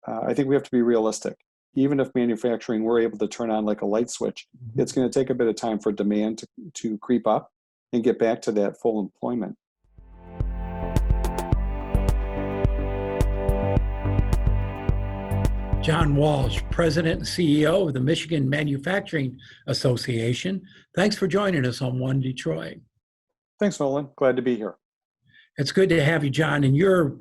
I think we have to be realistic. Even if manufacturing were able to turn on like a light switch, it's going to take a bit of time for demand to creep up and get back to that full employment. John Walsh, President and CEO of the Michigan Manufacturing Association. Thanks for joining us on One Detroit. Thanks, Nolan. Glad to be here. It's good to have you, John. And you're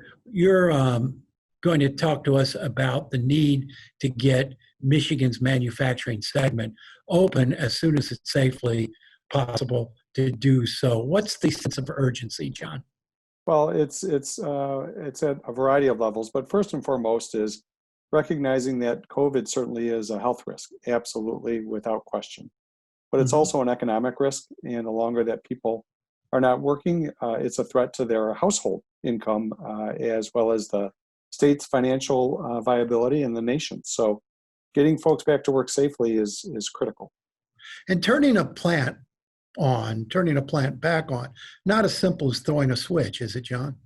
going to talk to us about the need to get Michigan's manufacturing segment open as soon as it's safely possible to do so. What's the sense of urgency, John? Well, it's at a variety of levels, but first and foremost is recognizing that COVID certainly is a health risk, absolutely, without question. But it's also an economic risk, and the longer that people are not working, it's a threat to their household income, as well as the state's financial viability and the nation. So getting folks back to work safely is critical. And turning a plant back on, not as simple as throwing a switch, is it, John?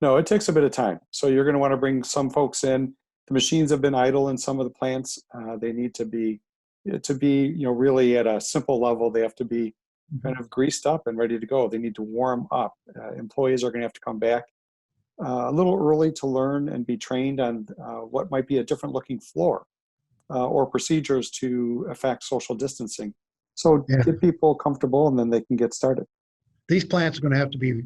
No, it takes a bit of time. So you're going to want to bring some folks in. The machines have been idle in some of the plants. They need to be really at a simple level. They have to be kind of greased up and ready to go. They need to warm up. Employees are going to have to come back a little early to learn and be trained on what might be a different looking floor or procedures to affect social distancing. So get people comfortable and then they can get started. These plants are going to have to be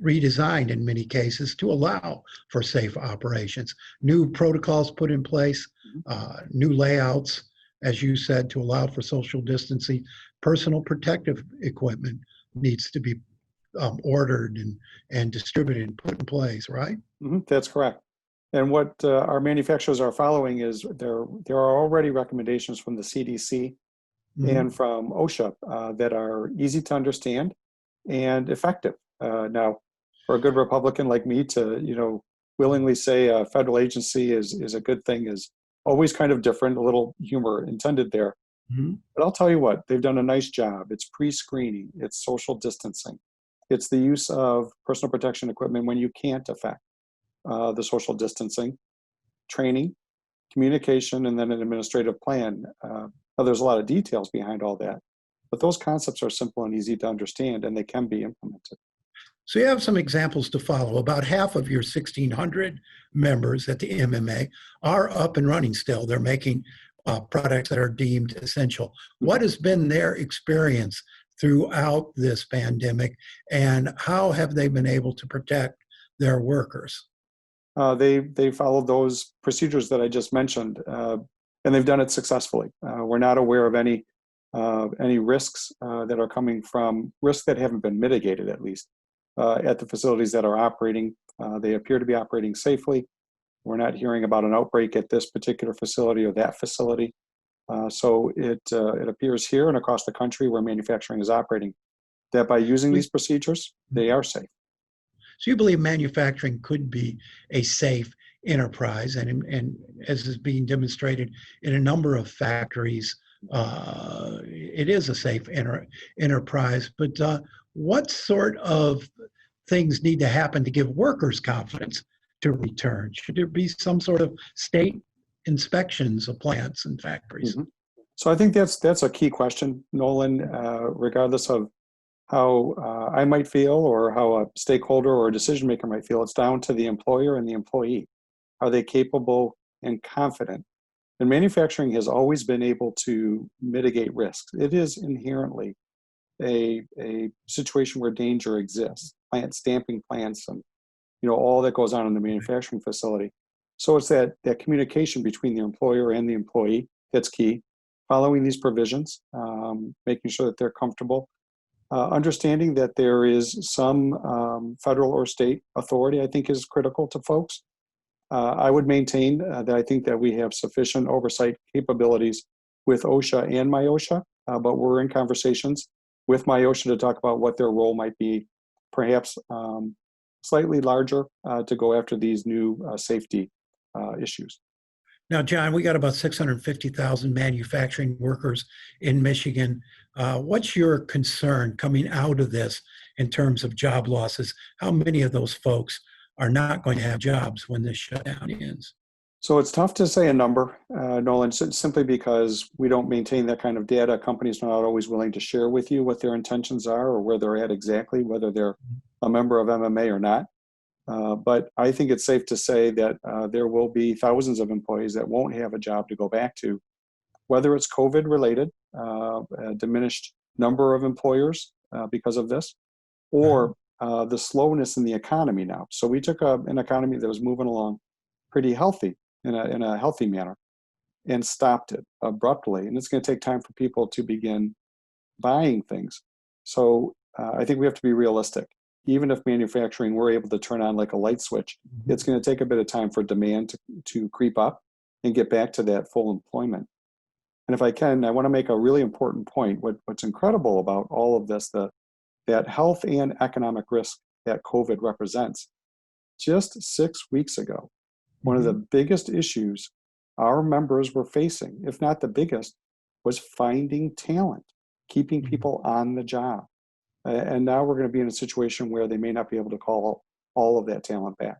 redesigned in many cases to allow for safe operations. New protocols put in place, new layouts, as you said, to allow for social distancing. Personal protective equipment needs to be ordered and distributed and put in place, right? That's correct. And what our manufacturers are following is there are already recommendations from the CDC and from OSHA that are easy to understand and effective. Now, for a good Republican like me to willingly say a federal agency is a good thing is always kind of different, a little humor intended there. But I'll tell you what, they've done a nice job. It's pre-screening, it's social distancing, it's the use of personal protection equipment when you can't affect the social distancing, training, communication, and then an administrative plan. Now, there's a lot of details behind all that, but those concepts are simple and easy to understand, and they can be implemented. So you have some examples to follow. About half of your 1,600 members at the MMA are up and running still. They're making products that are deemed essential. What has been their experience throughout this pandemic, and how have they been able to protect their workers? They followed those procedures that I just mentioned, and they've done it successfully. We're not aware of any risks that are coming from risks that haven't been mitigated, at least, at the facilities that are operating. They appear to be operating safely. We're not hearing about an outbreak at this particular facility or that facility. So it appears here and across the country where manufacturing is operating that by using these procedures, they are safe. So you believe manufacturing could be a safe enterprise, and as is being demonstrated in a number of factories, it is a safe enterprise. But what sort of things need to happen to give workers confidence to return? Should there be some sort of state inspections of plants and factories? So I think that's a key question, Nolan, regardless of how I might feel or how a stakeholder or a decision maker might feel. It's down to the employer and the employee. Are they capable and confident? And manufacturing has always been able to mitigate risks. It is inherently a situation where danger exists. Plant stamping plants and all that goes on in the manufacturing facility. So it's that communication between the employer and the employee that's key. Following these provisions, making sure that they're comfortable, understanding that there is some federal or state authority, I think, is critical to folks. I would maintain that I think that we have sufficient oversight capabilities with OSHA and MyOSHA, but we're in conversations with MyOSHA to talk about what their role might be, perhaps slightly larger to go after these new safety issues. Now, John, we got about 650,000 manufacturing workers in Michigan. What's your concern coming out of this in terms of job losses? How many of those folks are not going to have jobs when this shutdown ends? So it's tough to say a number, Nolan, simply because we don't maintain that kind of data. Companies are not always willing to share with you what their intentions are or where they're at exactly, whether they're a member of MMA or not. But I think it's safe to say that there will be thousands of employees that won't have a job to go back to, whether it's COVID related, a diminished number of employers because of this, or the slowness in the economy now. So we took an economy that was moving along pretty healthy in a healthy manner and stopped it abruptly. And it's going to take time for people to begin buying things. So I think we have to be realistic. Even if manufacturing were able to turn on like a light switch, it's going to take a bit of time for demand to creep up and get back to that full employment. And if I can, I want to make a really important point. What's incredible about all of this, that health and economic risk that COVID represents. Just 6 weeks ago, one of the biggest issues our members were facing, if not the biggest, was finding talent, keeping people on the job. And now we're going to be in a situation where they may not be able to call all of that talent back.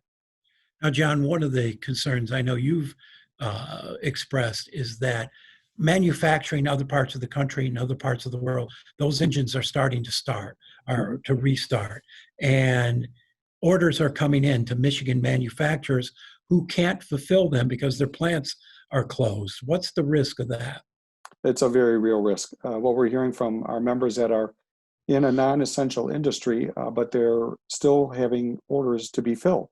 Now, John, one of the concerns I know you've expressed is that manufacturing in other parts of the country and other parts of the world, those engines are starting to start or to restart. And orders are coming in to Michigan manufacturers who can't fulfill them because their plants are closed. What's the risk of that? It's a very real risk. What we're hearing from our members that are in a non-essential industry, but they're still having orders to be filled.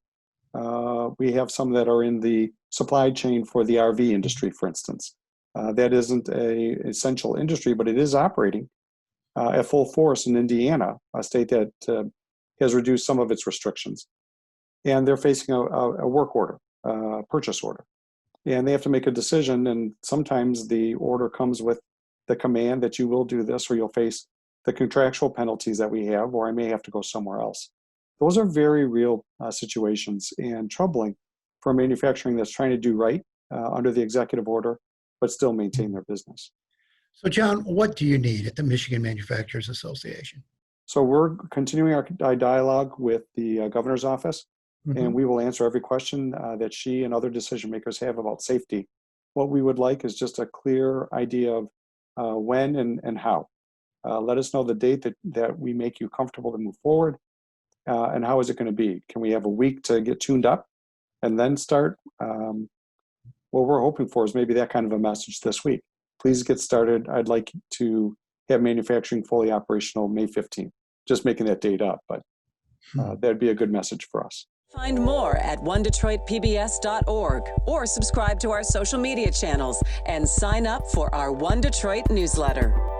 We have some that are in the supply chain for the RV industry, for instance. That isn't an essential industry, but it is operating at full force in Indiana, a state that has reduced some of its restrictions. And they're facing a work order, purchase order. And they have to make a decision, and sometimes the order comes with the command that you will do this, or you'll face the contractual penalties that we have, or I may have to go somewhere else. Those are very real situations and troubling for manufacturing that's trying to do right under the executive order, but still maintain their business. So, John, what do you need at the Michigan Manufacturers Association? So we're continuing our dialogue with the governor's office, and we will answer every question that she and other decision makers have about safety. What we would like is just a clear idea of when and how. Let us know the date that we make you comfortable to move forward, and how is it going to be? Can we have a week to get tuned up and then start? What we're hoping for is maybe that kind of a message this week. Please get started. I'd like to have manufacturing fully operational May 15th. Just making that date up, but that'd be a good message for us. Find more at onedetroitpbs.org or subscribe to our social media channels and sign up for our One Detroit newsletter.